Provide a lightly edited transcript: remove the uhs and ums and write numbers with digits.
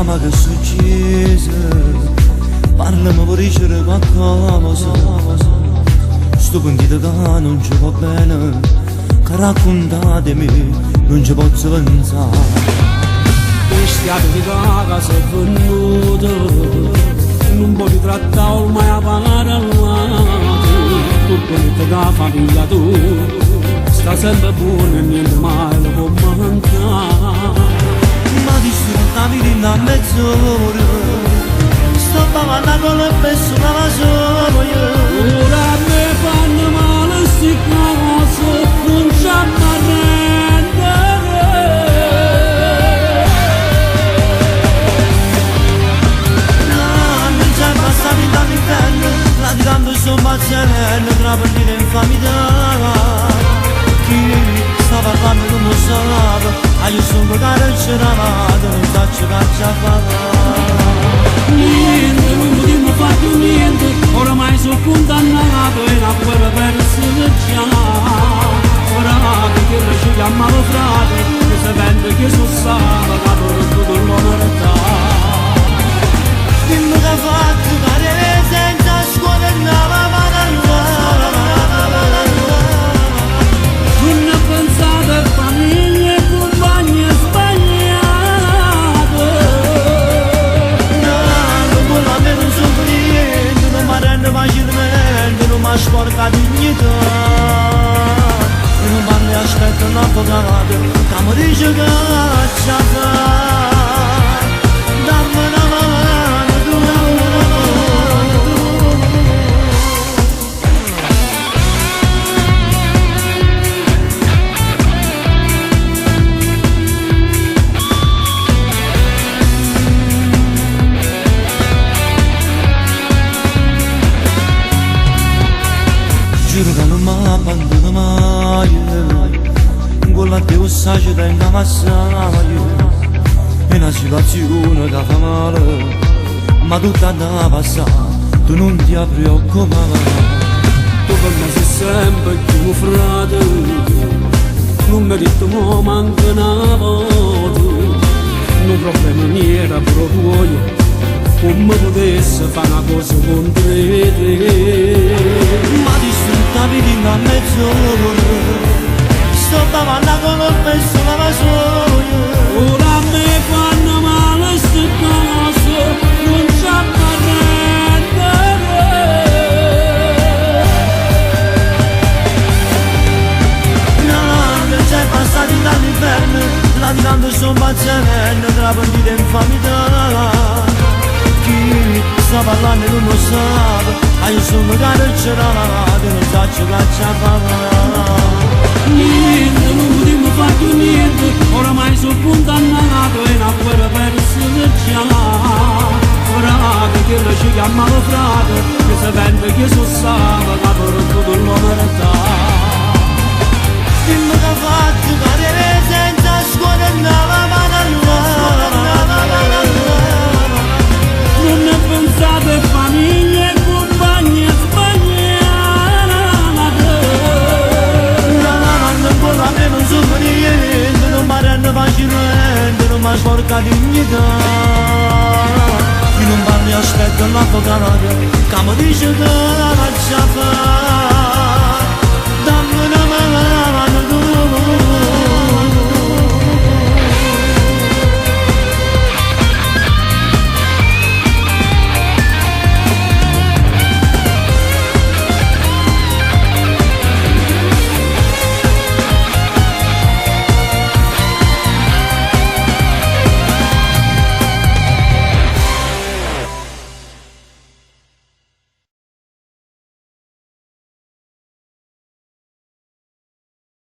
Ma che succede? Parlami per dicere qualcosa. Sto pentito che non ci va bene, che raccontatemi, non ci posso pensare. Questi abiti da casa è venuto, non puoi ritrattare ormai a parlato. Tu quello da famiglia tu, sta sempre buono e niente mai lo può mancare. Ma distrutta in a mezz'ora, sto parlando con le persone ma sono io. Ora mi fanno male sti cose, non c'è da rendere. Non c'è passati dall'inferno, la di tanto sono pazzerello, tra partire infamità. Chi sta parlando non lo sa, io sono carcerato, non faccio caccia a fare. Niente, non potevo fare più niente, oramai sono condannato e la guerra persa già. Ora che ci chiamavo frate, che sapendo che sono stato, la tutto l'umanità. Dimmi che ha fatto cadere senza scuola e andava non ho pensato a famiglia e compagni sbagliato. No, non la me non sono niente, non mi rende facilmente, non mi sporca dignità. E non mi aspetta un avvocato, che mi dice che c'è da fare. Dammi una mano, tu. Giuro che non mi abbandono mai, con la Dio sa ci tengo assai. È una situazione che fa male, ma tutta da passare, tu non ti preoccupare. Tu per me sei sempre tuo frate, non mi hai detto mo manca una volta. Non problema niente proprio io, come potessi fare una cosa con te. Ma distrutta vieni a mezz'ora, sto parlando con le persone ma sono io. Ora mi fanno male ste cose, non c'è da rendere. Non c'è passati dall'inferno, la di tanto sono pazzerello, tra partite e infamità. Chi sta parlando non lo sa, io sono carcerato, non faccio caccia a fare. Niente, non potevo fare più niente, oramai sono condannato e la guerra persa già. Ora che ci chiamavo frate, che sapendo che sono stato, la tutto l'umanità. Dimmi che ha fatto cadere senza scuola e andava non ne pensate a famiglia e compagni sbagliate. Non la me non sono niente, non mi rende facilmente, non mi sporca dignità. Io non parli, aspetto l'avvocato, che mi dice che la faccia fare.